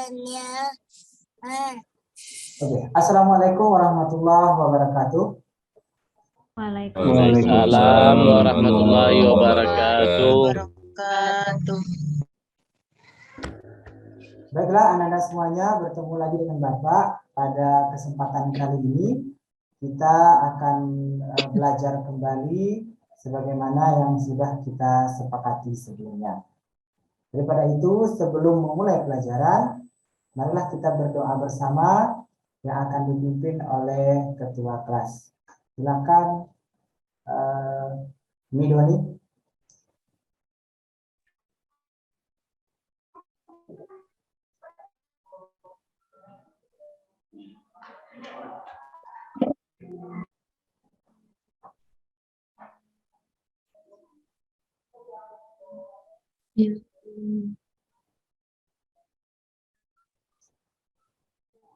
Oke. Assalamualaikum warahmatullahi wabarakatuh. Waalaikumsalam warahmatullahi wabarakatuh. Baiklah anak-anak semuanya, bertemu lagi dengan Bapak. Pada kesempatan kali ini kita akan belajar kembali sebagaimana yang sudah kita sepakati sebelumnya. Daripada itu, sebelum memulai pelajaran, marilah kita berdoa bersama yang akan dipimpin oleh ketua kelas. Silakan Midoni.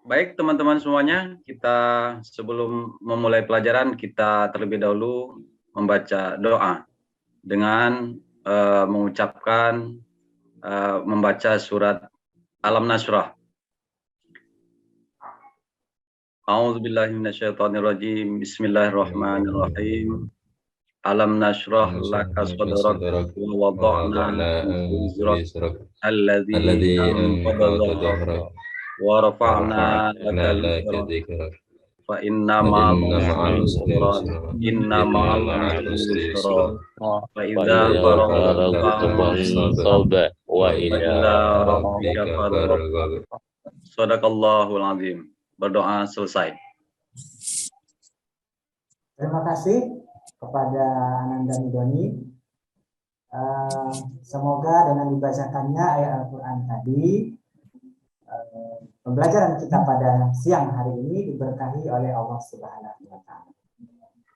Baik teman-teman semuanya, kita sebelum memulai pelajaran kita terlebih dahulu membaca doa dengan mengucapkan membaca surat Alam Nashrah. A'udzubillahi minasyaitonirrajim. Bismillahirrahmanirrahim. Alam nashrah laka sadrak wa wada'na wizrak alladzi anqadha dhahrak wa rafa'na laka dzikrak fa inna ma'al usri yusra fa idza faragta fansab wa ila rabbika farghab. Shadaqallahul azim. Berdoa selesai. Terima kasih kepada Ananda Midoni. Semoga dengan dibacakannya ayat Al-Quran tadi, pembelajaran kita pada siang hari ini diberkahi oleh Allah Subhanahu wa Ta'ala.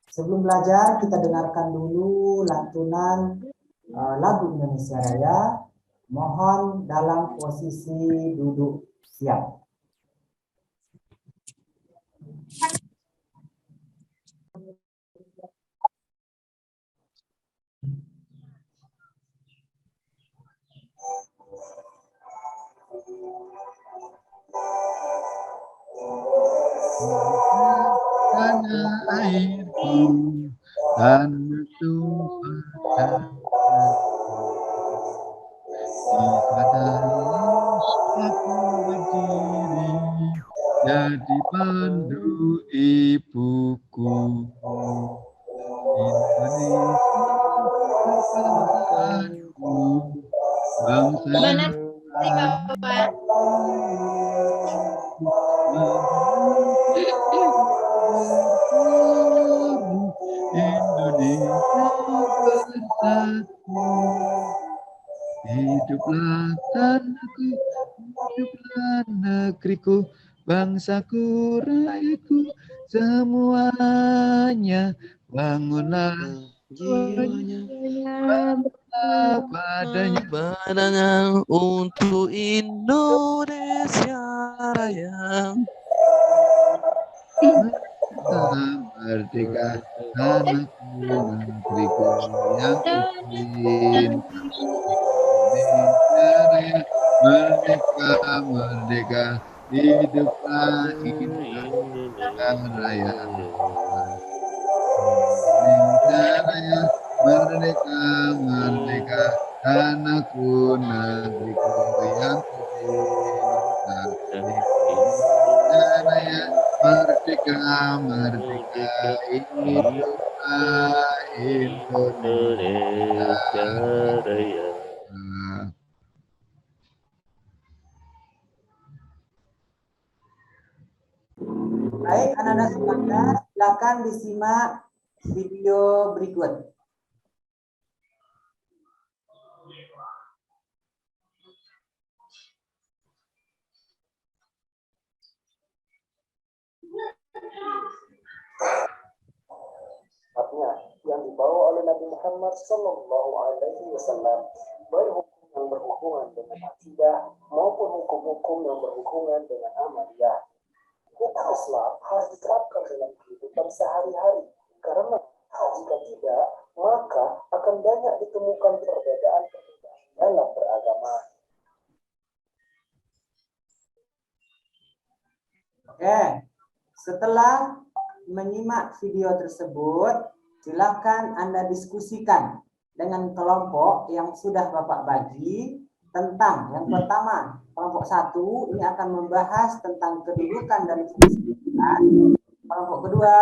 Sebelum belajar, kita dengarkan dulu lantunan lagu Indonesia Raya. Mohon dalam posisi duduk siap. Tanah airku dan tumpahkan di sana aku berdiri jadi pandu ibuku. Indonesia kebangsaanku, bangsa Indonesia bersatu. Hiduplah tanahku, hiduplah negeriku, bangsaku, rakyatku, semuanya bangunlah jiwanya, Badannya untuk Indonesia Raya. Merdeka tanahku, negeriku yang kucinta. Indonesia Raya, merdeka, merdeka, hiduplah Indonesia Raya. Indonesia Raya, merdeka, merdeka, tanahku, negeriku yang kucinta. Indonesia Raya, merdeka, merdeka, hiduplah Indonesia Raya. Baik, anak-anak semuanya, silakan disimak video berikut. Yang dibawa oleh Nabi Muhammad Sallallahu Alaihi Wasallam, baik hukum yang berhubungan dengan akidah maupun hukum-hukum yang berhubungan dengan amaliyah. Hukum Islam harus diterapkan dalam kehidupan sehari-hari, karena jika tidak, maka akan banyak ditemukan perbedaan dalam beragama. Oke, setelah menyimak video tersebut, silakan Anda diskusikan dengan kelompok yang sudah Bapak bagi tentang yang pertama, kelompok 1 ini akan membahas tentang kedudukan dan fungsi Al-Quran. Kelompok kedua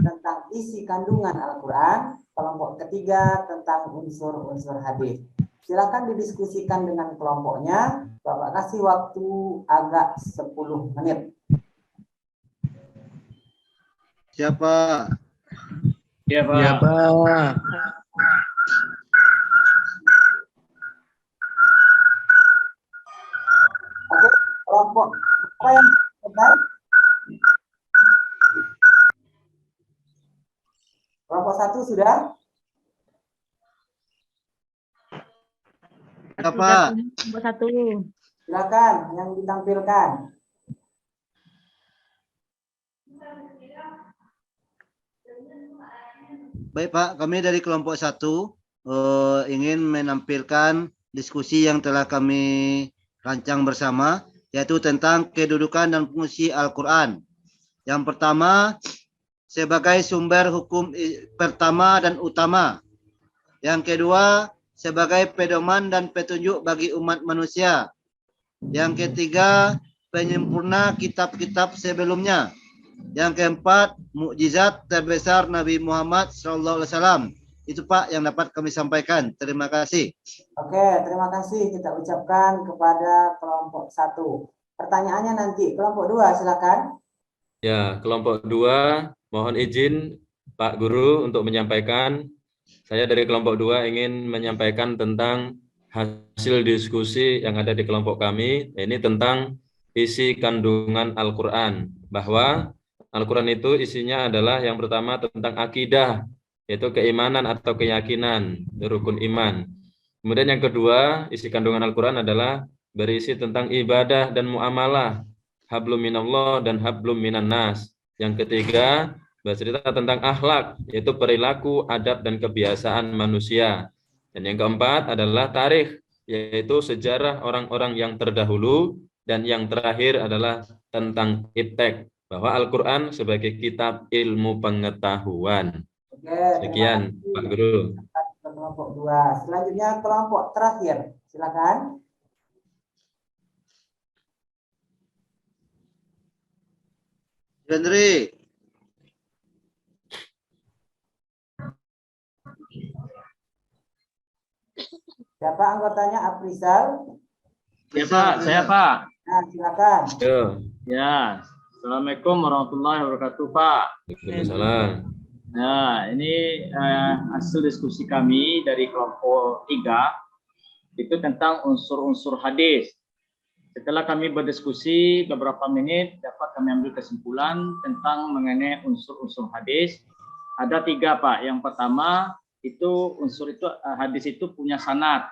tentang isi kandungan Al-Quran. Kelompok ketiga tentang unsur-unsur hadis. Silakan didiskusikan dengan kelompoknya. Bapak kasih waktu agak 10 menit. Siapa? Iya, Pak. Ya, Pak. Oke, kelompok apa yang selesai? Kelompok 1 sudah? Siapa? Kelompok 1. Silakan yang ditampilkan. Baik Pak, kami dari kelompok 1 ingin menampilkan diskusi yang telah kami rancang bersama, yaitu tentang kedudukan dan fungsi Al-Quran. Yang pertama, sebagai sumber hukum pertama dan utama. Yang kedua, sebagai pedoman dan petunjuk bagi umat manusia. Yang ketiga, penyempurna kitab-kitab sebelumnya. Yang keempat, mukjizat terbesar Nabi Muhammad SAW. Itu Pak yang dapat kami sampaikan. Terima kasih. Oke, terima kasih kita ucapkan kepada kelompok 1. Pertanyaannya nanti kelompok 2 silakan. Ya, kelompok 2, mohon izin Pak Guru untuk menyampaikan. Saya dari kelompok 2 ingin menyampaikan tentang hasil diskusi yang ada di kelompok kami. Ini tentang isi kandungan Al-Quran. Bahwa Al-Quran itu isinya adalah yang pertama tentang akidah, yaitu keimanan atau keyakinan, rukun iman. Kemudian yang kedua, isi kandungan Al-Quran adalah berisi tentang ibadah dan muamalah, hablum minallah dan hablum minan nas. Yang ketiga, bercerita tentang akhlak, yaitu perilaku, adab, dan kebiasaan manusia. Dan yang keempat adalah tarikh, yaitu sejarah orang-orang yang terdahulu. Dan yang terakhir adalah tentang iptek, bahwa Al-Quran sebagai kitab ilmu pengetahuan. Oke, Sekian, Pak Guru. Kelompok 2. Selanjutnya kelompok terakhir. Silakan. Henry. Siapa anggotanya? Aprizal? Ya Pak, saya Pak. Nah, silakan. Yo. Ya, Assalamualaikum warahmatullahi wabarakatuh Pak. Waalaikumsalam. Nah, ini hasil diskusi kami dari kelompok 3 itu tentang unsur-unsur hadis. Setelah kami berdiskusi beberapa menit, dapat kami ambil kesimpulan tentang mengenai unsur-unsur hadis. Ada 3 Pak. Yang pertama itu unsur itu hadis itu punya sanad.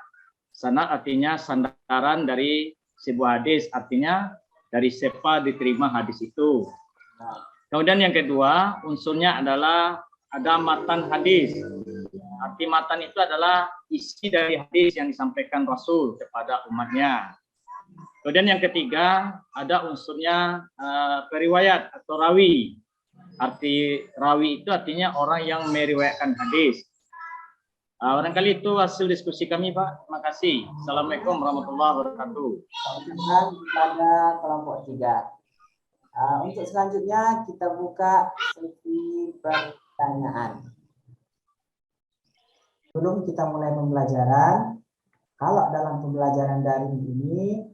Sanad artinya sandaran dari sebuah hadis, artinya dari siapa diterima hadis itu. Kemudian yang kedua, unsurnya adalah ada matan hadis. Arti matan itu adalah isi dari hadis yang disampaikan Rasul kepada umatnya. Kemudian yang ketiga, ada unsurnya periwayat atau rawi. Arti rawi itu artinya orang yang meriwayatkan hadis. Barangkali itu hasil diskusi kami, Pak. Terima kasih. Assalamualaikum warahmatullahi wabarakatuh. Sampaikan pada kelompok 3. Untuk selanjutnya kita buka sesi pertanyaan. Sebelum kita mulai pembelajaran, kalau dalam pembelajaran daring ini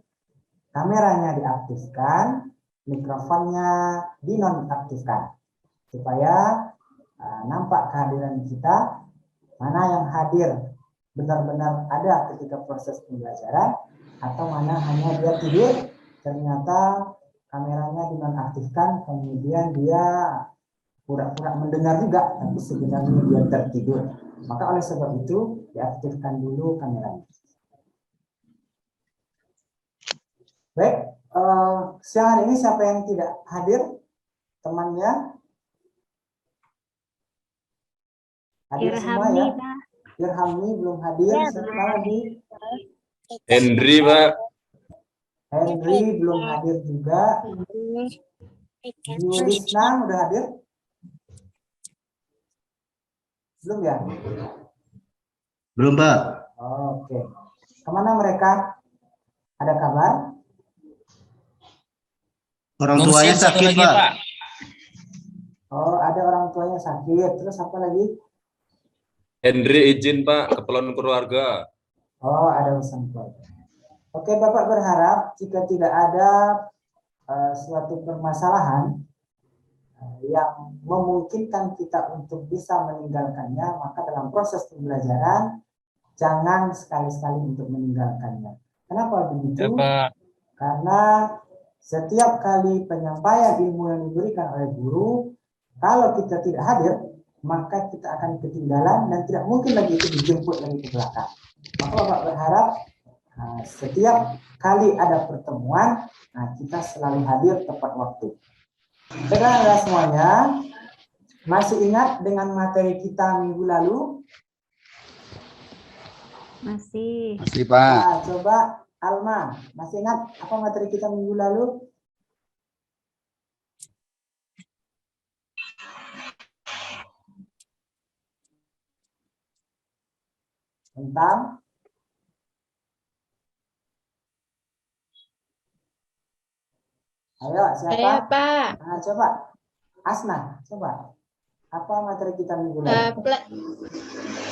kameranya diaktifkan, mikrofonnya dinonaktifkan supaya nampak kehadiran kita. Mana yang hadir benar-benar ada ketika proses pembelajaran atau mana hanya dia tidur, ternyata kameranya dinonaktifkan, kemudian dia pura-pura mendengar juga, tapi sebenarnya dia tertidur. Maka oleh sebab itu diaktifkan dulu kameranya. Baik, siang hari ini siapa yang tidak hadir? Temannya? Hadir semua ya? Irhamni belum hadir. Siapa lagi? Henry, Pak. Henry belum hadir juga. Yulisna udah hadir? Belum ya? Belum, Pak. Oke. Kemana mereka? Ada kabar? Orang tuanya sakit, Pak. Oh, ada orang tuanya sakit. Terus apa lagi? Henry izin Pak, keperluan keluarga. Oh, ada urusan keluarga. Oke, Bapak berharap jika tidak ada suatu permasalahan yang memungkinkan kita untuk bisa meninggalkannya, maka dalam proses pembelajaran jangan sekali-sekali untuk meninggalkannya. Kenapa begitu? Karena setiap kali penyampaian ilmu yang diberikan oleh guru, kalau kita tidak hadir, maka kita akan ketinggalan dan tidak mungkin lagi itu dijemput lagi ke belakang. Maka Bapak berharap setiap kali ada pertemuan, kita selalu hadir tepat waktu. Sekarang semuanya masih ingat dengan materi kita minggu lalu? Masih. Masih, Pak. Nah, coba Alma, masih ingat apa materi kita minggu lalu? Tentang ayo siapa? Saya, Pak. Nah, coba Asna, coba apa materi kita minggu lalu?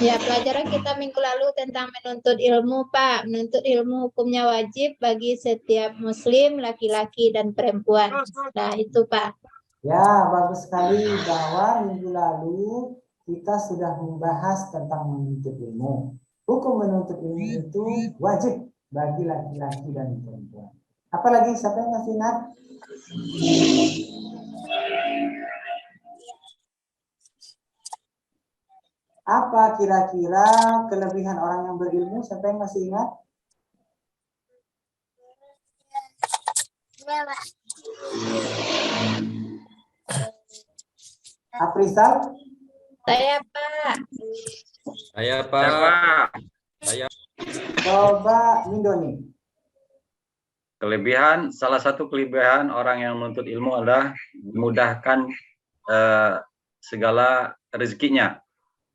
Pelajaran kita minggu lalu tentang menuntut ilmu, Pak. Menuntut ilmu hukumnya wajib bagi setiap muslim, laki-laki dan perempuan. Nah, itu, Pak. Ya, bagus sekali bahwa minggu lalu kita sudah membahas tentang menuntut ilmu. Hukum menuntut ilmu itu wajib bagi laki-laki dan perempuan. Apalagi siapa yang masih ingat? Apa kira-kira kelebihan orang yang berilmu? Siapa yang masih ingat? Aprisal? Saya, Pak. Saya Pak. Coba Mindoni. Salah satu kelebihan orang yang menuntut ilmu adalah memudahkan segala rezekinya.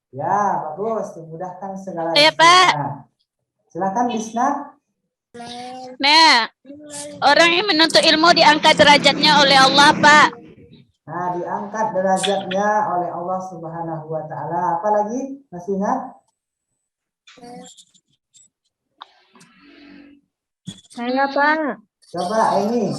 Ya, bagus. Memudahkan segala Saya, Pak. Silakan, Lisna. Nah, orang yang menuntut ilmu diangkat derajatnya oleh Allah, Pak. Nah, diangkat derajatnya oleh Allah Subhanahu wa Ta'ala. Apalagi? Masih ingat? Saya, Pak. Coba ini.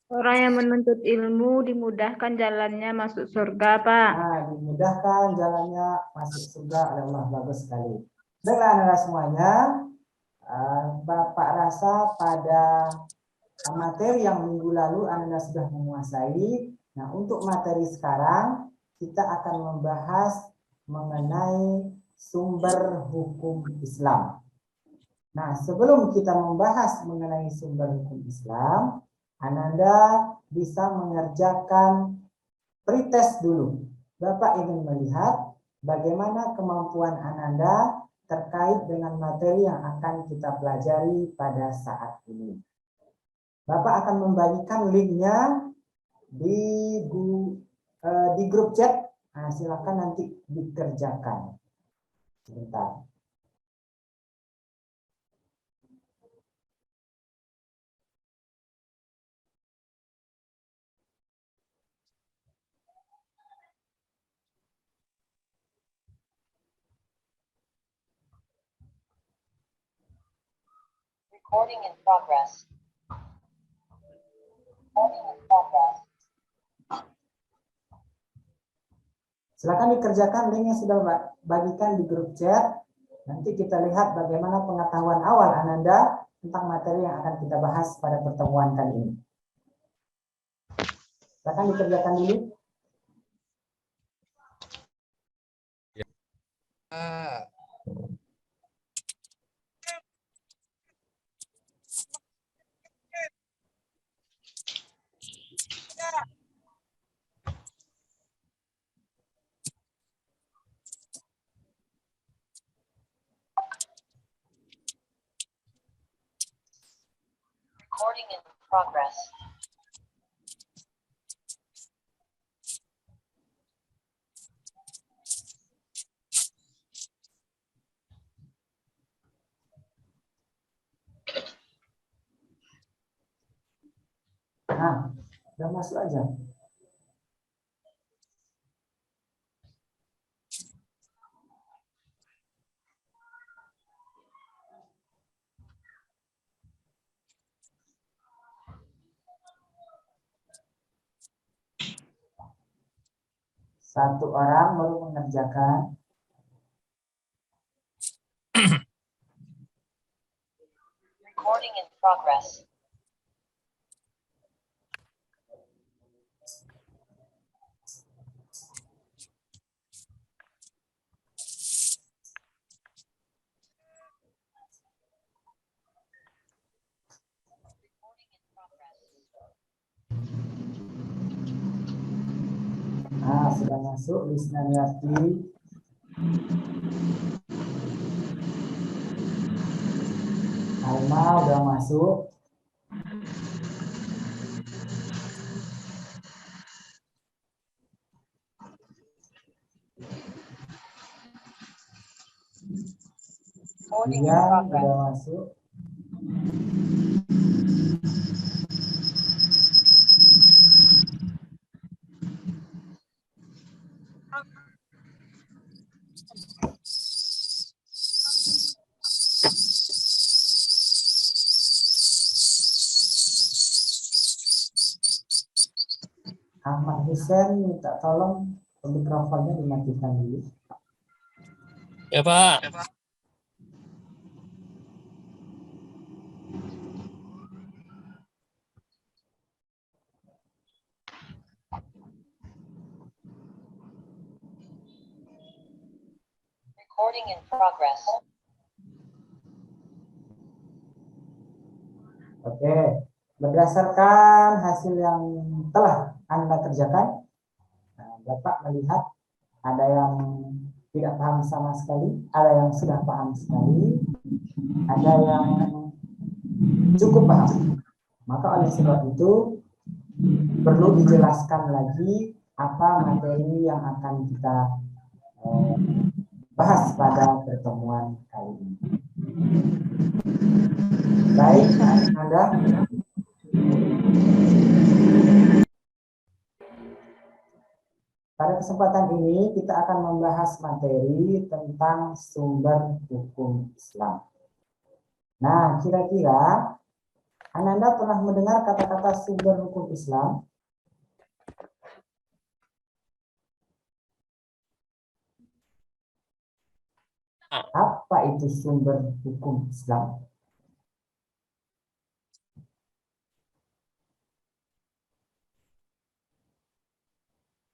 Orang yang menuntut ilmu dimudahkan jalannya masuk surga, Pak. Nah, dimudahkan jalannya masuk surga oleh Allah. Bagus sekali. Baiklah, anak semuanya. Bapak rasa pada materi yang minggu lalu Anda sudah menguasai. Nah, untuk materi sekarang kita akan membahas mengenai sumber hukum Islam. Nah, sebelum kita membahas mengenai sumber hukum Islam, Anda bisa mengerjakan pretest dulu. Bapak ingin melihat bagaimana kemampuan Anda terkait dengan materi yang akan kita pelajari pada saat ini. Bapak akan membagikan linknya di grup chat. Nah, silakan nanti dikerjakan. Sebentar. Recording in progress. Recording in progress. Silakan dikerjakan, linknya sudah bagikan di grup chat. Nanti kita lihat bagaimana pengetahuan awal Anda tentang materi yang akan kita bahas pada pertemuan kali ini. Silakan dikerjakan dulu. Recording in progress. Nah, udah masuk aja. Satu orang baru mengerjakan. Recording in progress. Nah, sudah masuk Lisnaniati. Alma udah masuk. Recording in Dia progress. udah masuk. Ahmad Hussein minta tolong mikrofonnya dimatikan dulu. Ya, Pak. Recording in progress. Oke, berdasarkan hasil yang telah Anda kerjakan, Bapak melihat ada yang tidak paham sama sekali, ada yang sudah paham sekali, ada yang cukup paham. Maka oleh sebab itu perlu dijelaskan lagi apa materi yang akan kita bahas pada pertemuan kali ini. Baik, Anda. Pada kesempatan ini kita akan membahas materi tentang sumber hukum Islam. Nah, kira-kira Anda pernah mendengar kata-kata sumber hukum Islam? Apa itu sumber hukum Islam?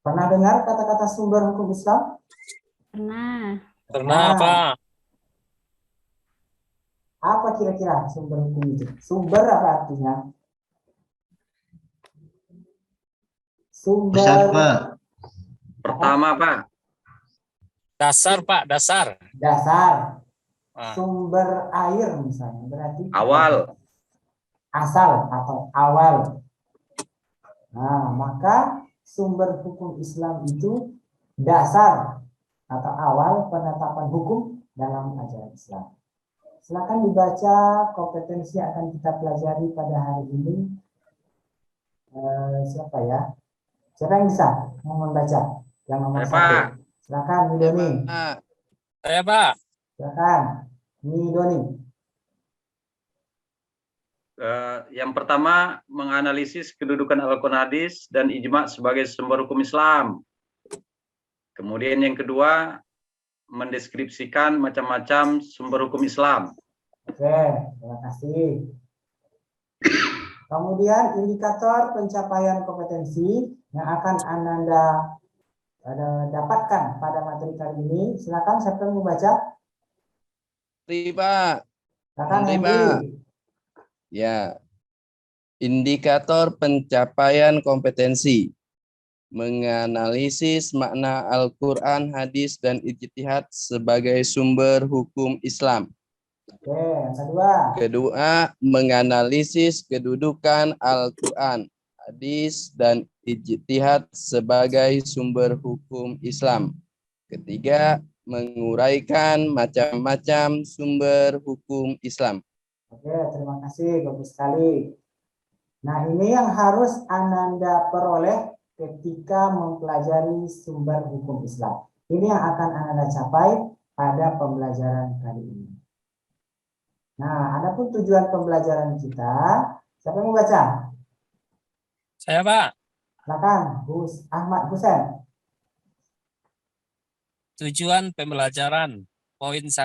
Pernah dengar kata-kata sumber hukum Islam? Pernah. Pernah, Pak. Apa kira-kira sumber hukum itu? Sumber apa artinya? Sumber. Besar, Pak. Pertama, Pak. Dasar, Pak, dasar. Dasar. Sumber air misalnya, berarti Awal. asal atau awal. Nah, maka sumber hukum Islam itu dasar atau awal penetapan hukum dalam ajaran Islam. Silakan dibaca kompetensi yang akan kita pelajari pada hari ini. Siapa ya? Siapa yang bisa membaca? Yang nomor satu. Silakan, Midoni. Saya, Pak. Silakan, Midoni. Yang pertama, menganalisis kedudukan Al-Quran hadis dan ijma sebagai sumber hukum Islam. Kemudian yang kedua, mendeskripsikan macam-macam sumber hukum Islam. Oke, terima kasih. Kemudian indikator pencapaian kompetensi yang akan Anda dapatkan pada materi kali ini. Silakan siapa yang mau baca? Pak. Silakan, Pak. Henry. Ya, indikator pencapaian kompetensi, menganalisis makna Al-Quran, hadis, dan ijtihad sebagai sumber hukum Islam. Oke, yang kedua. Kedua, menganalisis kedudukan Al-Quran, hadis, dan ijtihad sebagai sumber hukum Islam. Ketiga, menguraikan macam-macam sumber hukum Islam. Oke, terima kasih, bagus sekali. Nah, ini yang harus Ananda peroleh ketika mempelajari sumber hukum Islam. Ini yang akan Ananda capai pada pembelajaran kali ini. Nah, adapun tujuan pembelajaran kita, siapa yang mau baca? Saya, Pak. Silakan, Gus Ahmad Husain. Tujuan pembelajaran. Poin 1,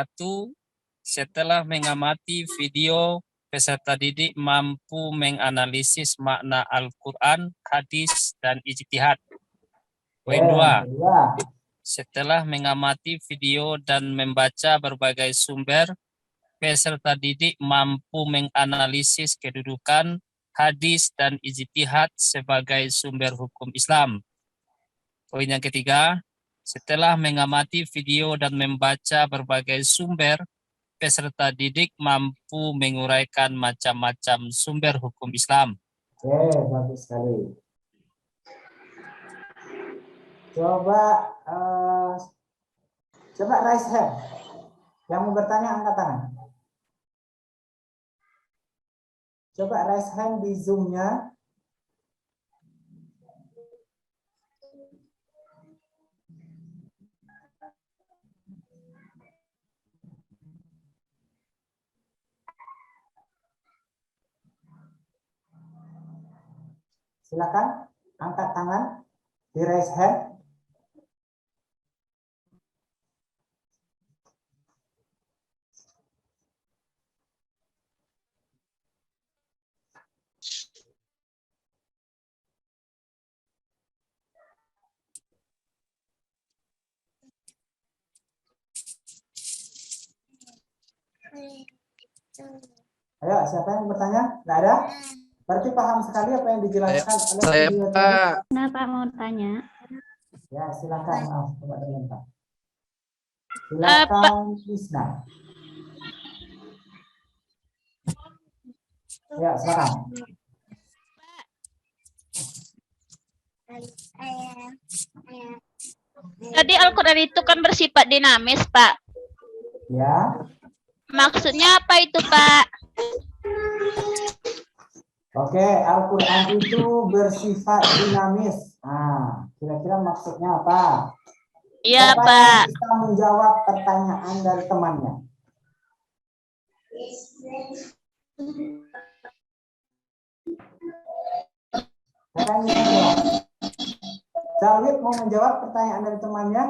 setelah mengamati video, peserta didik mampu menganalisis makna Al-Quran, hadis, dan ijtihad. Poin 2, setelah mengamati video dan membaca berbagai sumber, peserta didik mampu menganalisis kedudukan hadis dan ijtihad sebagai sumber hukum Islam. Poin yang ketiga, setelah mengamati video dan membaca berbagai sumber, peserta didik mampu menguraikan macam-macam sumber hukum Islam. Oke, bagus sekali. Coba raise hand. Yang mau bertanya angkat tangan. Coba raise hand di Zoom-nya. Silakan angkat tangan di raise hand. Ayo, siapa yang bertanya? Nggak ada? Berarti paham sekali apa yang dijelaskan oleh Saya, video Pak. tadi? Nah, Pak mau tanya. Ya, silakan. Maaf, coba terlempar. Silakan, Krisna. Ya, silakan. Tadi Al-Quran itu kan bersifat dinamis, Pak. Ya. Maksudnya apa itu, Pak? Oke, Al-Quran itu bersifat dinamis. Nah, kira-kira maksudnya apa? Iya, Siapa Pak. yang bisa menjawab pertanyaan dari temannya? Siapa yang bisa menjawab? Jalwid mau menjawab pertanyaan dari temannya?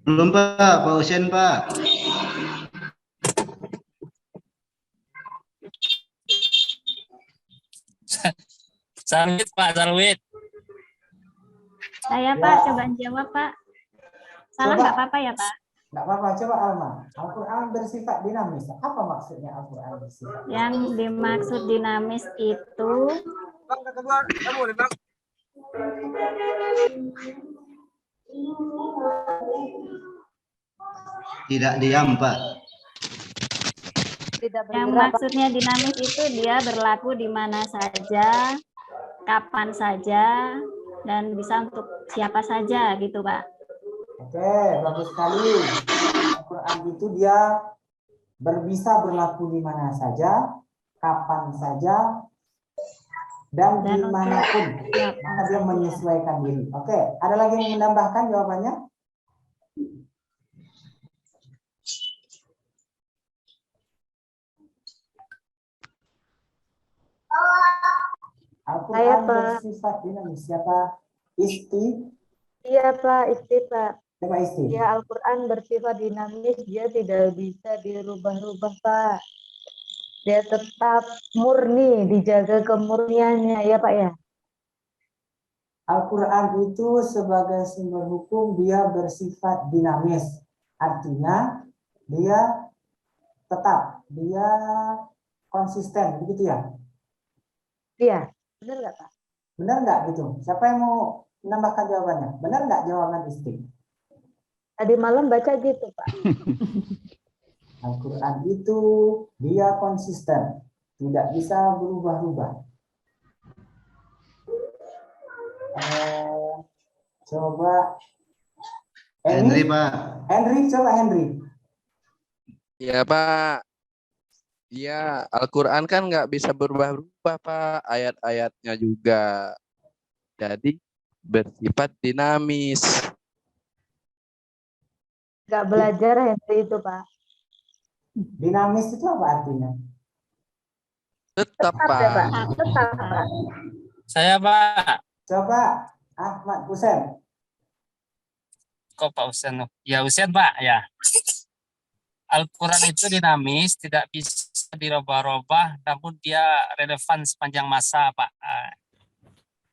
Belum Pak, Pak Husain Pak. Sarwit, Pak, Sarwit. Saya, Ya. Pak, coba jawab, Pak. Salah Coba. nggak apa-apa ya, Pak? Nggak apa-apa, coba Alma. Al-Quran bersifat dinamis. Apa maksudnya Al-Quran bersifat dinamis? Yang dimaksud dinamis itu Tidak diam Pak. yang maksudnya dinamis itu dia berlaku di mana saja, kapan saja, dan bisa untuk siapa saja gitu, Pak. Oke, bagus sekali. Al-Quran itu dia bisa berlaku di mana saja, kapan saja, dan dimanapun. Maka dia menyesuaikan diri. Oke, ada lagi yang menambahkan jawabannya? Al-Quran bersifat dinamis. Siapa? Isti? Iya Pak, Pak. Siapa Isti? Ya, Al-Quran bersifat dinamis, dia tidak bisa dirubah-rubah Pak. Dia tetap murni, dijaga kemurniannya ya Pak ya. Al-Quran itu sebagai sumber hukum dia bersifat dinamis. Artinya dia tetap, dia konsisten, begitu ya? Iya, benar nggak Pak? Benar nggak gitu? Siapa yang mau menambahkan jawabannya? Benar nggak jawaban Isti? Tadi malam baca gitu Pak. Al-Quran itu dia konsisten, tidak bisa berubah-ubah. Coba Henry Pak. Henry, coba Henry. Ya Pak. Iya, Al-Quran kan nggak bisa berubah-ubah, Pak. Ayat-ayatnya juga. Jadi bersifat dinamis. Nggak belajar itu, Pak. Dinamis itu apa artinya? Tetap, ya, Pak. Pak. Tetap, Pak. Saya Pak. Coba Ahmad Husen. Kok Pak Husen? Ya Husen Pak ya. Al-Quran itu dinamis, tidak bisa dirubah-rubah, namun dia relevan sepanjang masa Pak.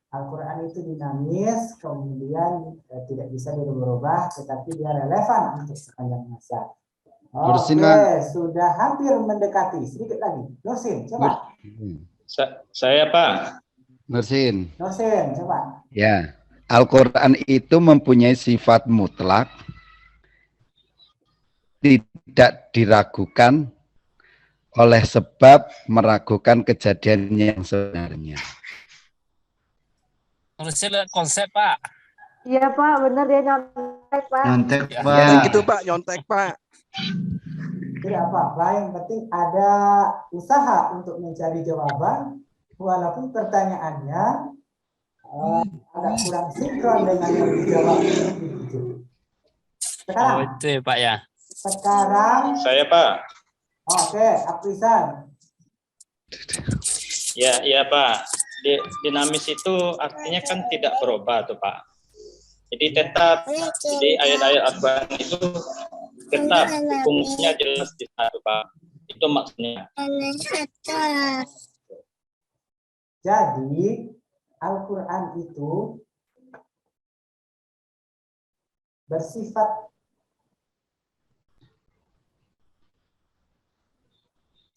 Al-Quran itu dinamis, kemudian tidak bisa dirubah-rubah, tetapi dia relevan untuk sepanjang masa. Oke, sudah hampir mendekati. Sedikit lagi. Nursin, coba. Saya Pak. Nursin. Nursin, coba. Ya, Al-Quran itu mempunyai sifat mutlak, tidak diragukan oleh sebab meragukan kejadian yang sebenarnya. Nursin konsep Pak. Iya Pak, benar dia nyontek Pak. Nyontek Ya. Pak. Ya, gitu Pak, nyontek Pak. Tidak apa-apa, yang penting ada usaha untuk mencari jawaban, walaupun pertanyaannya agak kurang sinkron dengan yang dijawab. Sekarang. Itu ya Pak ya. Sekarang. Saya Pak. Oke, Aprisan. Ya Pak. Dinamis itu artinya kan tidak berubah tuh Pak. Jadi tetap, jadi ayat-ayat Al-Quran itu tetap fungsinya jelas di satu Pak. Itu maksudnya. Jadi Al-Quran itu bersifat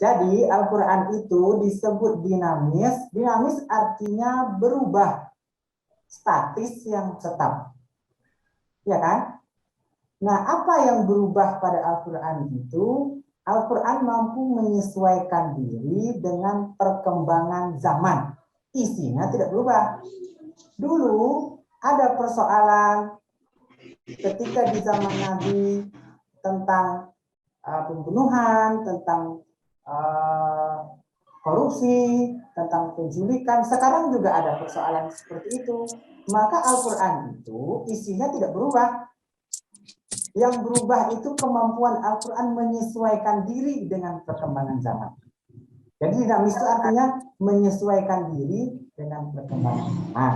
Jadi Al-Quran itu disebut dinamis. Dinamis artinya berubah, statis yang tetap. Ya kan? Nah, apa yang berubah pada Al-Quran itu? Al-Quran mampu menyesuaikan diri dengan perkembangan zaman. Isinya tidak berubah. Dulu ada persoalan ketika di zaman Nabi tentang pembunuhan, tentang korupsi, tentang penculikan. Sekarang juga ada persoalan seperti itu. Maka Al-Quran itu isinya tidak berubah. Yang berubah itu kemampuan Al-Quran menyesuaikan diri dengan perkembangan zaman. Jadi dinamis itu artinya menyesuaikan diri dengan perkembangan zaman.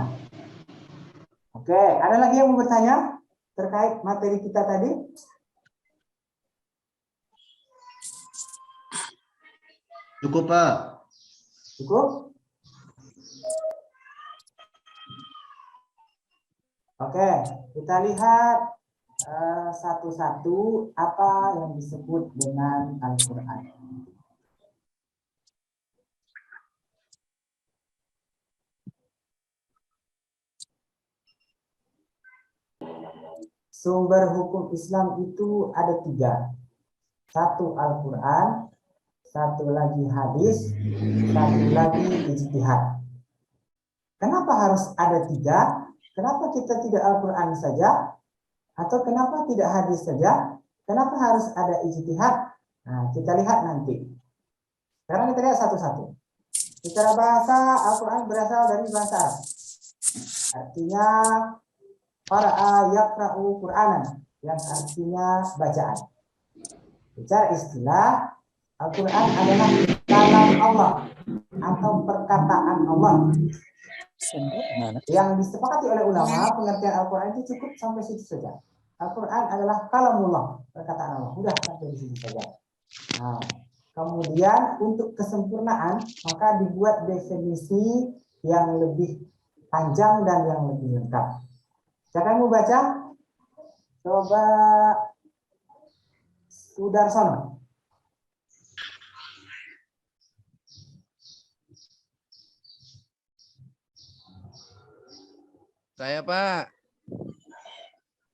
Oke, ada lagi yang mau bertanya terkait materi kita tadi? Cukup, Pak. Cukup? Oke, kita lihat satu-satu apa yang disebut dengan Al-Quran. Sumber hukum Islam itu ada 3. 1 Al-Quran, 1 lagi hadis, 1 lagi ijtihad. Kenapa harus ada 3? Kenapa kita tidak Al-Quran saja? Atau kenapa tidak hadis saja? Kenapa harus ada ijtihad? Nah, kita lihat nanti. Sekarang kita lihat satu-satu. Secara bahasa, Al-Quran berasal dari bahasa Arab. Artinya qara'a yaqra'u Qur'anan, yang artinya bacaan. Secara istilah, Al-Quran adalah kalam Allah atau perkataan Allah. Yang disepakati oleh ulama, pengertian Al-Quran itu cukup sampai situ saja. Al-Quran adalah kalamullah, perkataan Allah. Udah sampai di situ saja. Nah, kemudian untuk kesempurnaan, maka dibuat definisi yang lebih panjang dan yang lebih lengkap. Siapa yang mau baca? Coba Sudarsono. Saya Pak.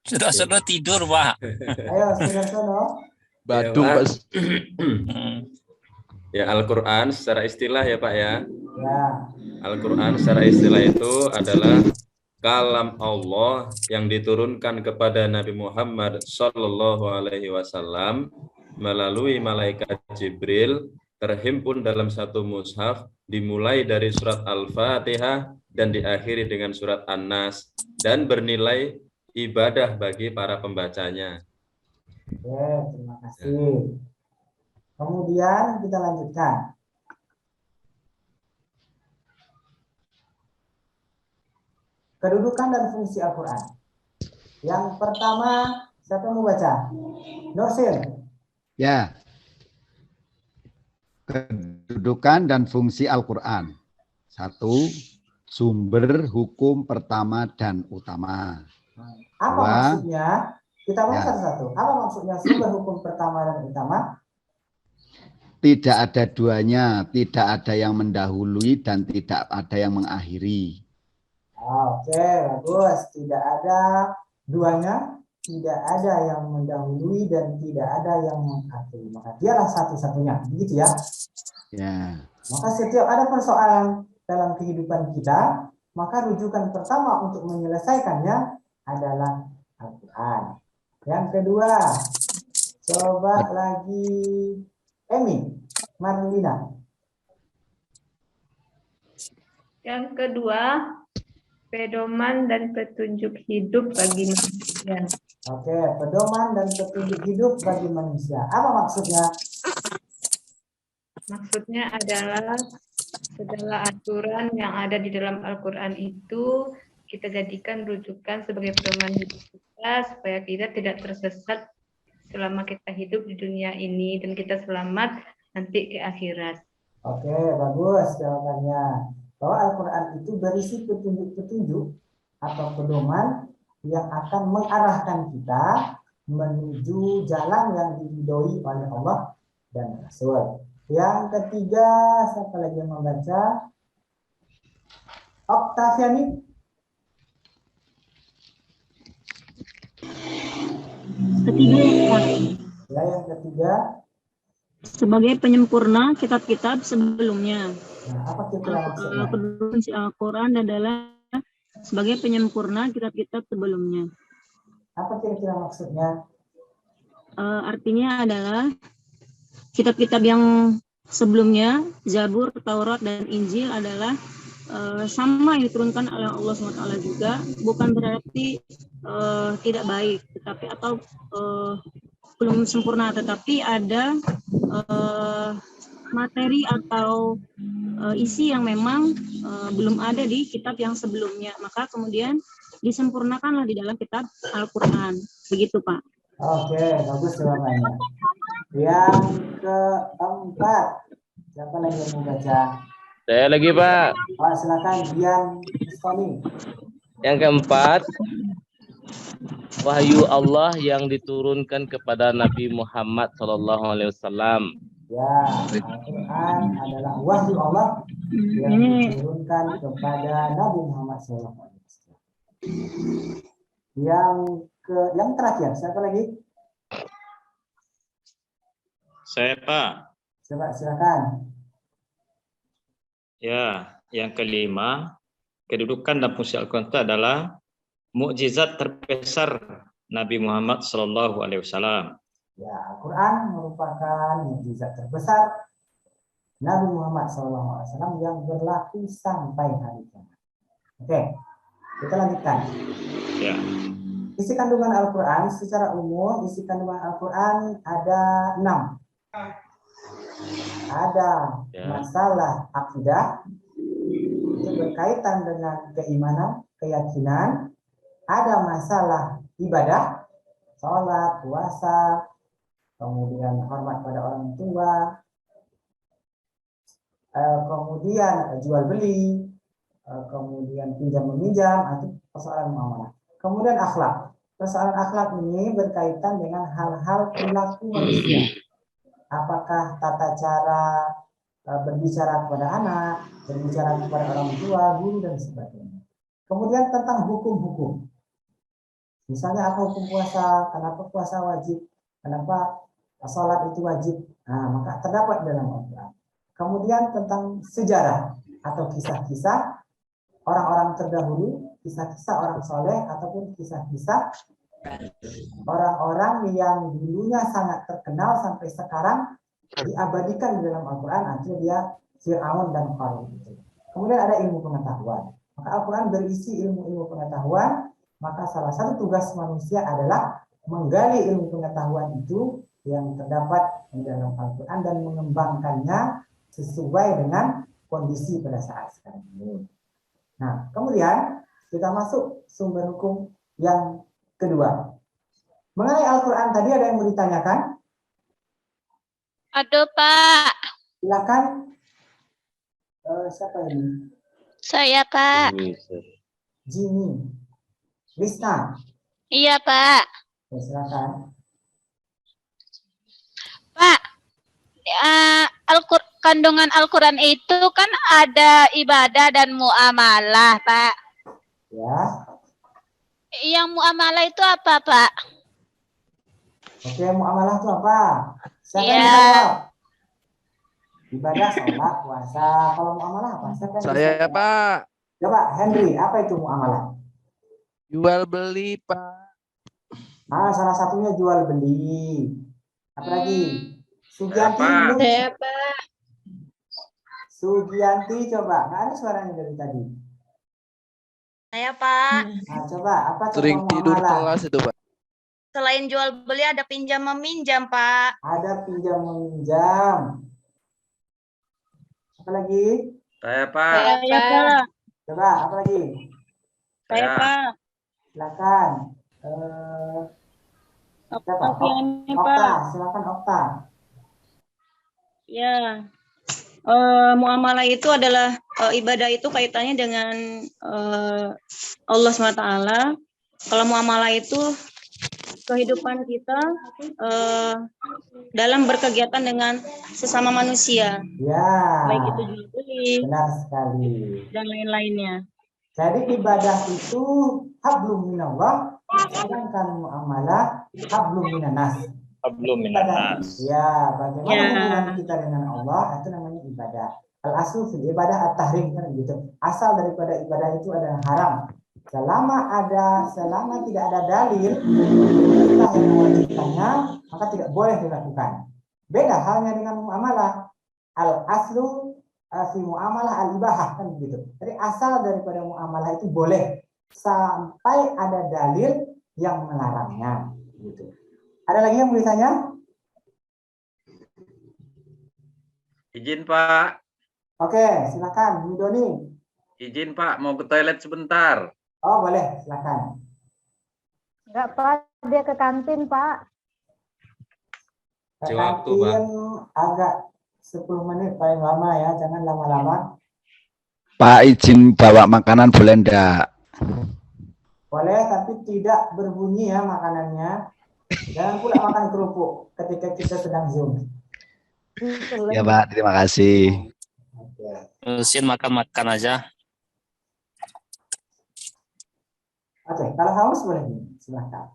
Sudah tidur Pak. Ayo Sudarsono. Batu Ya, Pak. Mas. Ya, Al-Quran secara istilah ya Pak ya. Ya. Al-Quran secara istilah itu adalah kalam Allah yang diturunkan kepada Nabi Muhammad Sallallahu Alaihi Wasallam melalui malaikat Jibril terhimpun dalam satu mushaf, dimulai dari surat Al-Fatihah dan diakhiri dengan surat An-Nas, dan bernilai ibadah bagi para pembacanya. Oke, terima kasih. Kemudian kita lanjutkan. Kedudukan dan fungsi Al-Quran. Yang pertama, siapa yang mau baca? Nursil. Ya. Kedudukan dan fungsi Al-Quran. 1. Sumber hukum pertama dan utama. Apa 2. maksudnya? Kita baca Ya. satu-satu. Apa maksudnya sumber hukum pertama dan utama? Tidak ada duanya, tidak ada yang mendahului dan tidak ada yang mengakhiri. Oke, bagus. Tidak ada duanya, tidak ada yang mendahului dan tidak ada yang mengakhiri. Maka dialah satu-satunya. Begitu ya. Ya. Maka setiap ada persoalan dalam kehidupan kita, maka rujukan pertama untuk menyelesaikannya adalah Al-Quran. Yang kedua, coba lagi Emi, Marlina. Yang kedua, pedoman dan petunjuk hidup bagi manusia. Oke, pedoman dan petunjuk hidup bagi manusia. Apa maksudnya? Maksudnya adalah segala aturan yang ada di dalam Al-Quran itu kita jadikan rujukan sebagai pedoman hidup kita supaya kita tidak tersesat selama kita hidup di dunia ini dan kita selamat nanti ke akhirat. Oke, bagus jawabannya. Bahwa Al-Quran itu berisi petunjuk-petunjuk atau pedoman yang akan mengarahkan kita menuju jalan yang diridhoi oleh Allah dan Rasul. Yang ketiga, siapa lagi yang membaca? Oktaviani. Ketiga, Ya, yang ketiga. sebagai penyempurna kitab-kitab sebelumnya. Nah, apa kira-kira maksudnya? Fungsi Al-Quran adalah sebagai penyempurna kitab-kitab sebelumnya. Apa kira-kira maksudnya? Artinya adalah kitab-kitab yang sebelumnya, Zabur, Taurat, dan Injil adalah sama yang diturunkan oleh Allah SWT juga, bukan berarti tidak baik, tetapi atau belum sempurna, tetapi ada materi atau isi yang memang belum ada di kitab yang sebelumnya, maka kemudian disempurnakanlah di dalam kitab Al-Quran. Begitu, Pak. Oke, bagus jawabannya. Yang keempat, siapa lagi yang mau baca? Saya lagi, Pak. Pak, silakan Dian Istoni. Yang keempat, wahyu Allah yang diturunkan kepada Nabi Muhammad SAW. Ya, Al-Quran adalah wahyu Allah yang diturunkan kepada Nabi Muhammad SAW. Yang terakhir, siapa lagi? Saya, Pak. Coba silakan. Ya, yang kelima, kedudukan dan fungsi Al-Quran itu adalah mukjizat terbesar Nabi Muhammad SAW. Ya, Al-Quran merupakan mukjizat terbesar Nabi Muhammad SAW yang berlaku sampai hari kiamat. Oke, kita lanjutkan. Ya. Isi kandungan Al-Quran secara umum, isi kandungan Al-Quran ada 6. Ada masalah akidah, itu berkaitan dengan keimanan, keyakinan. Ada masalah ibadah, sholat, puasa, kemudian hormat pada orang tua, kemudian jual beli, kemudian pinjam meminjam, itu persoalan muamalah. Kemudian akhlak. Persoalan akhlak ini berkaitan dengan hal-hal perilaku manusia. Apakah tata cara berbicara kepada anak, berbicara kepada orang tua, guru, dan sebagainya. Kemudian tentang hukum-hukum. Misalnya apa hukum puasa, kenapa puasa wajib, kenapa sholat itu wajib. Nah, maka terdapat dalam Al-Quran. Kemudian tentang sejarah atau kisah-kisah orang-orang terdahulu, kisah-kisah orang soleh, ataupun kisah-kisah orang-orang yang dulunya sangat terkenal sampai sekarang diabadikan di dalam Al-Quran, artinya dia Fir'aun dan Qarun. Kemudian ada ilmu pengetahuan. Maka Al-Quran berisi ilmu-ilmu pengetahuan, maka salah satu tugas manusia adalah menggali ilmu pengetahuan itu yang terdapat di dalam Al-Quran dan mengembangkannya sesuai dengan kondisi pada saat sekarang ini. Nah, kemudian kita masuk sumber hukum yang kedua. Mengenai Al-Quran tadi ada yang mau ditanyakan? Aduh, Pak. Silakan. Siapa ini? Saya, Pak. Jimmy. Lisna. Iya, Pak. Silakan. Pak, kandungan Al-Quran itu kan ada ibadah dan muamalah, Pak. Ya. Yang muamalah itu apa, Pak? Oke, muamalah itu apa? Siapa yang Iya. bisa jawab? Ibadah, sholat, puasa. Kalau muamalah apa? Siapa yang bisa Saya, jawab? Pak. Coba, Henry, apa itu muamalah? Jual beli, Pak. Salah satunya jual beli. Apalagi? Sugianti belum? Saya, Pak. Sugianti coba. Nggak ada suaranya dari tadi. Saya, Pak. Nah, coba apa Sering contoh tidur muamalah? kelas itu, Pak. Selain jual beli ada pinjam meminjam, Pak. Ada pinjam meminjam. Apalagi? Saya, Pak. Saya, Pak. Coba, apa lagi? Saya, Pak. Silakan. Siapa? Ini, Okta, Pak. silakan Okta. Ya. Muamalah itu adalah ibadah itu kaitannya dengan Allah SWT. Kalau muamalah itu kehidupan kita dalam berkegiatan dengan sesama manusia. Ya. Baik itu jual beli Benar sekali. dan lain-lainnya. Jadi ibadah itu hablum minallah, sedangkan muamalah hablum minanas. Hablum minanas. Ya, bagaimana Ya. hubungan kita dengan Allah itu namanya ibadah. Al-aslu fil ibadah at-tahrim kan gitu. Asal daripada ibadah itu adalah haram. Selama tidak ada dalil perintah yang mewajibkannya, maka tidak boleh dilakukan. Beda halnya dengan muamalah. Al-aslu fi muamalah al-ibahah kan begitu. Jadi asal daripada muamalah itu boleh sampai ada dalil yang melarangnya gitu. Ada lagi yang mau ditanya? Izin, Pak. Oke, silakan Midoni. Izin, Pak, mau ke toilet sebentar. Oh, boleh, silakan. Enggak, Pak. Dia ke kantin, Pak. Kasih waktu, Pak. Kantin agak 10 menit paling lama ya, jangan lama-lama. Pak, izin bawa makanan boleh enggak? Boleh, tapi tidak berbunyi ya makanannya. Jangan pula makan kerupuk ketika kita sedang Zoom. Ya Pak, terima kasih. Terusin makan-makan aja. Oke, kalau haus boleh nih, silakan.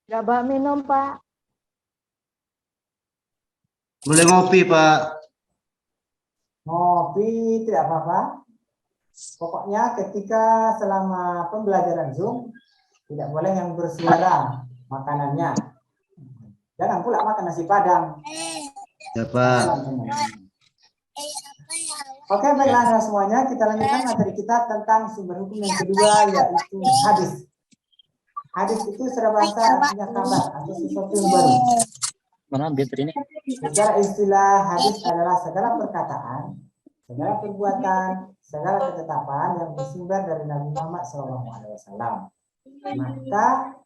Enggak bawa minum, Pak. Boleh ngopi, Pak. Ngopi tidak apa-apa. Pokoknya ketika selama pembelajaran Zoom tidak boleh yang bersuara makanannya. Jangan pula makan nasi padang. Ya, Pak. Oke, baiklah anda semuanya. Kita lanjutkan materi kita tentang sumber hukum yang kedua, yaitu hadis. Hadis itu secara bahasa artinya kabar atau sesuatu yang baru. Mana ambil ini? Secara istilah hadis adalah segala perkataan, segala perbuatan, segala ketetapan yang bersumber dari Nabi Muhammad SAW. Maka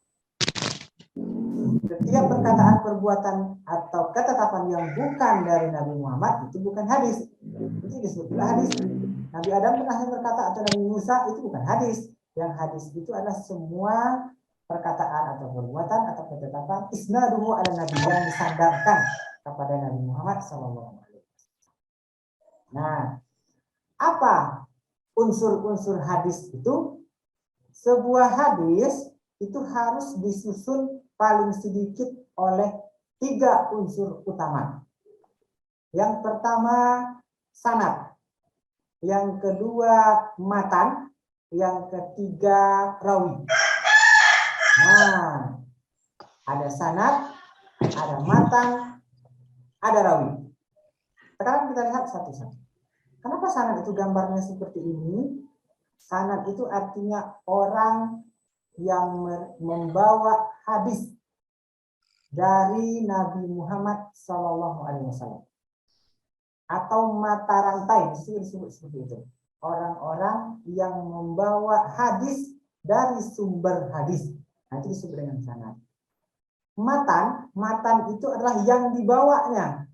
setiap perkataan, perbuatan atau ketetapan yang bukan dari Nabi Muhammad itu bukan hadis. Itu disebutlah hadis. Nabi Adam pernah berkata atau Nabi Musa itu bukan hadis. Yang hadis itu adalah semua perkataan atau perbuatan atau ketetapan isnaduhu ala Nabi yang disandarkan kepada Nabi Muhammad SAW. Nah, apa unsur-unsur hadis itu? Sebuah hadis itu harus disusun paling sedikit oleh 3 unsur utama. Yang pertama sanad, yang kedua matan, yang ketiga rawi. Nah, ada sanad, ada matan, ada rawi. Sekarang kita lihat satu-satu. Kenapa sanad itu gambarnya seperti ini? Sanad itu artinya orang yang membawa hadis dari Nabi Muhammad SAW. Atau mata rantai, disebut seperti itu. Orang-orang yang membawa hadis dari sumber hadis. Nah, itu disebut dengan sanad. Matan itu adalah yang dibawanya.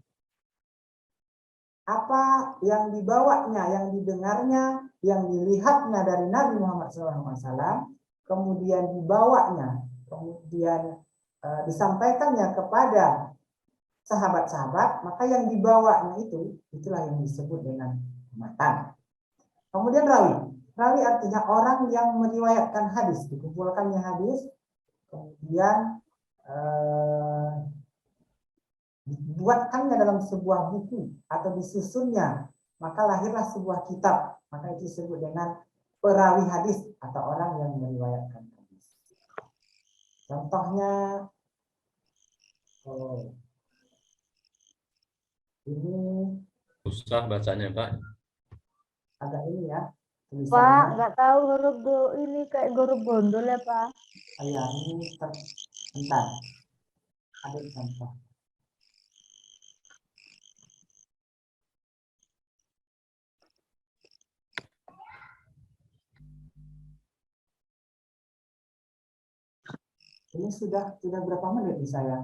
Apa yang dibawanya, yang didengarnya, yang dilihatnya dari Nabi Muhammad SAW, kemudian dibawanya, kemudian disampaikannya kepada sahabat-sahabat, maka yang dibawanya itulah yang disebut dengan matan. Kemudian rawi artinya orang yang meriwayatkan hadis, dikumpulkannya hadis, kemudian dibuatkannya dalam sebuah buku atau disusunnya, maka lahirlah sebuah kitab, maka itu disebut dengan perawi hadis atau orang yang meriwayatkan hadis. Contohnya ini susah bacanya Pak. Agak ini ya. Pak, nggak tahu huruf do ini kayak huruf bondol ya Pak. Ya, ini bentar. Ada contoh. Ini sudah berapa menit nih saya?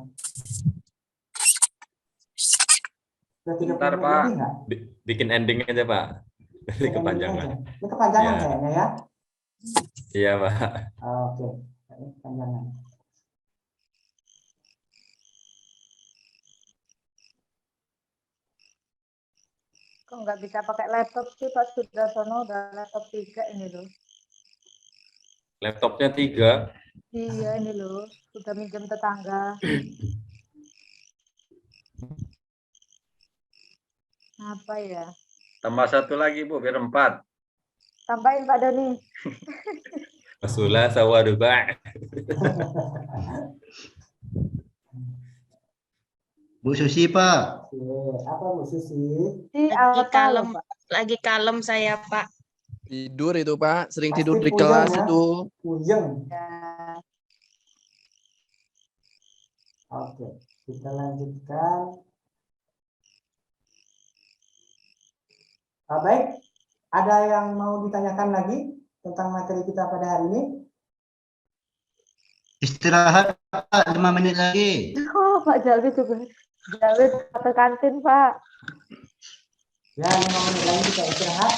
Sudah 30 Bentar, menit Pak. lebih nggak? Bikin ending aja Pak. Dari kepanjangan. Ini kepanjangan Ya. kayaknya ya. Iya Pak. Oke, ini kepanjangan. Kok nggak bisa pakai laptop sih Pak Sudarsono, udah laptop 3 ini loh. Laptopnya 3. Iya ini loh, sudah minjem tetangga. Apa ya? Tambah satu lagi Bu, biar 4. Tambahin Pak Doni. Masulah sawadu Pak. Bu Susi Pak. Apa Bu Susi? Lagi kalem saya Pak. Tidur itu Pak, sering Pasti tidur di puyeng kelas ya? itu. Puyeng. Ya. Oke, kita lanjutkan. Baik, ada yang mau ditanyakan lagi tentang materi kita pada hari ini? Istirahat Pak, 5 menit lagi. Oh Pak Jalwi juga. Jalwi ke kantin Pak. Ya, 5 menit lagi kita istirahat.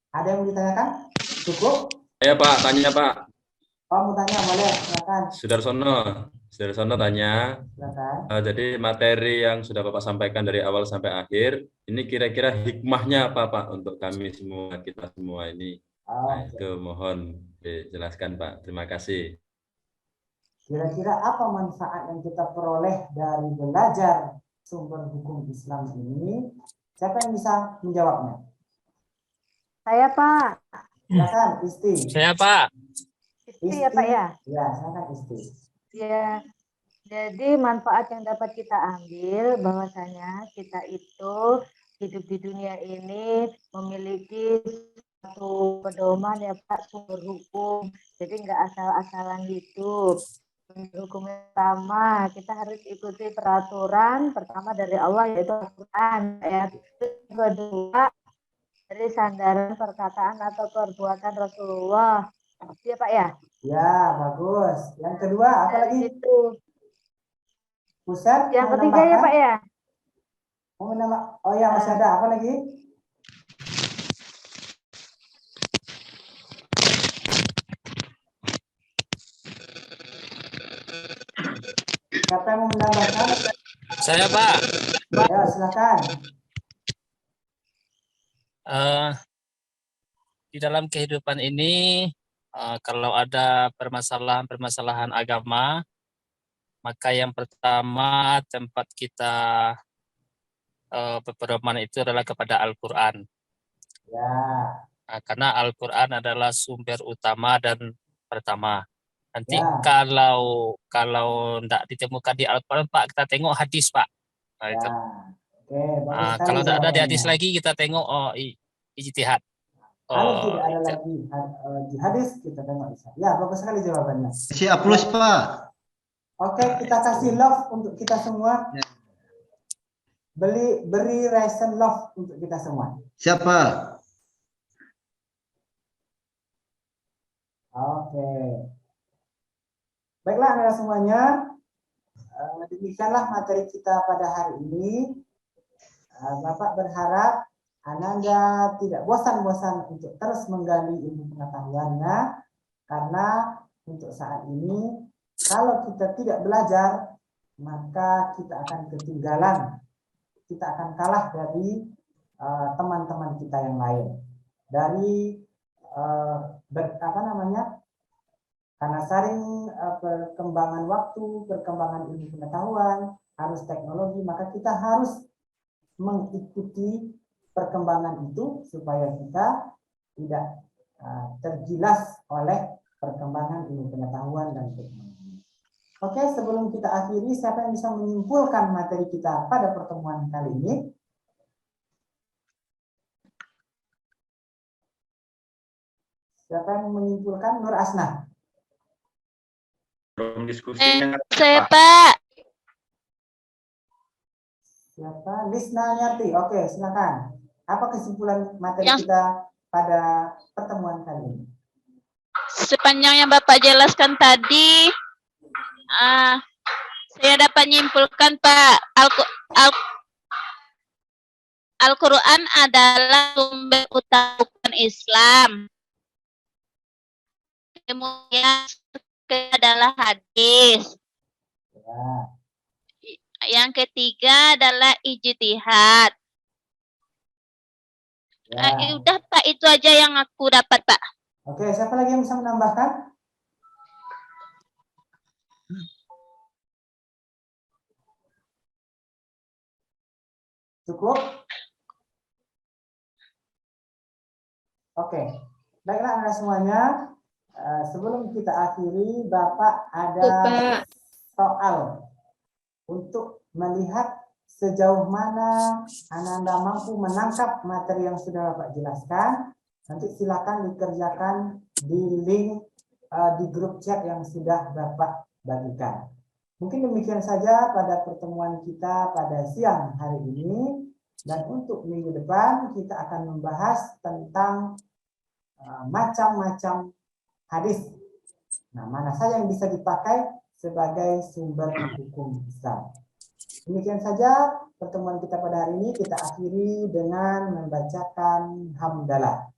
Ada yang mau ditanyakan? Cukup? Ya Pak, tanya Pak. Oh, mau tanya boleh, silakan. Sudarsono tanya. Silakan. Jadi materi yang sudah Bapak sampaikan dari awal sampai akhir, ini kira-kira hikmahnya apa Pak untuk kami semua, kita semua ini? Nah, itu mohon dijelaskan Pak. Terima kasih. Kira-kira apa manfaat yang kita peroleh dari belajar sumber hukum Islam ini? Siapa yang bisa menjawabnya? Saya Pak. Silakan, Isti. Saya Pak. Isti ya Pak ya? Ya, silakan Isti. Ya. Jadi manfaat yang dapat kita ambil bahwasanya kita itu hidup di dunia ini memiliki satu pedoman ya Pak, sumber hukum. Jadi nggak asal-asalan hidup. Hukum pertama, kita harus ikuti peraturan pertama dari Allah yaitu Al-Quran. Ayat kedua, dari sandaran perkataan atau perbuatan Rasulullah. Iya Pak ya? Ya, bagus. Yang kedua, apa lagi? Itu. Pusat. Yang ketiga ya Pak ya? Mau menambah? Oh ya, masih ada. Apa lagi? Siapa yang mau menambahkan? Saya Pak. Ya, silakan. Di dalam kehidupan ini, kalau ada permasalahan agama, maka yang pertama tempat kita berpedoman itu adalah kepada Al-Quran. Ya. Nah, karena Al-Quran adalah sumber utama dan pertama. Nanti Ya. kalau tidak ditemukan di Al-Quran Pak, kita tengok hadis Pak. Nah, itu. Oke, bagus sekali Kalau tidak ada di hadis jawabannya. lagi kita tengok ijtihad. Kalau tidak ada lagi di hadis, kita tengok Isya. Ya, bagus sekali jawabannya. Si A plus, Pak. Oke, kita kasih love untuk kita semua. Beri reason love untuk kita semua. Siapa? Oke. Baiklah, anda semuanya. Demikianlah materi kita pada hari ini. Bapak berharap Ananda tidak bosan-bosan untuk terus menggali ilmu pengetahuannya, karena untuk saat ini kalau kita tidak belajar maka kita akan ketinggalan, kita akan kalah dari teman-teman kita yang lain. Dari karena saring perkembangan waktu, perkembangan ilmu pengetahuan, harus teknologi, maka kita harus mengikuti perkembangan itu supaya kita tidak tergilas oleh perkembangan ilmu pengetahuan dan teknologi. Oke, sebelum kita akhiri, siapa yang bisa menyimpulkan materi kita pada pertemuan kali ini? Siapa yang menyimpulkan? Nur Asna. Belum diskusinya. Saya Pak. Siapa? Lisna Nyarti. Oke, silakan. Apa kesimpulan materi kita pada pertemuan kali ini? Sepanjang yang Bapak jelaskan tadi, saya dapat menyimpulkan Pak, Al-Quran adalah sumber utama Islam. Kemudian adalah hadis. Yang ketiga adalah ijtihad. Udah Pak, itu aja yang aku dapat Pak. Oke, siapa lagi yang bisa menambahkan? Cukup? Oke, baiklah Anda semuanya. Sebelum kita akhiri, Bapak ada soal untuk melihat sejauh mana Ananda mampu menangkap materi yang sudah Bapak jelaskan. Nanti silakan dikerjakan di link di grup chat yang sudah Bapak bagikan. Mungkin demikian saja pada pertemuan kita pada siang hari ini. Dan untuk minggu depan kita akan membahas tentang macam-macam hadis. Nah, mana saja yang bisa dipakai sebagai sumber hukum Islam. Demikian saja pertemuan kita pada hari ini. Kita akhiri dengan membacakan hamdalah.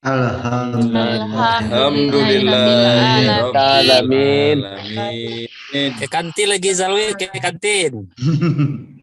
Alhamdulillahirrahmanirrahim. Ke kantin lagi Zalwi, ke kantin.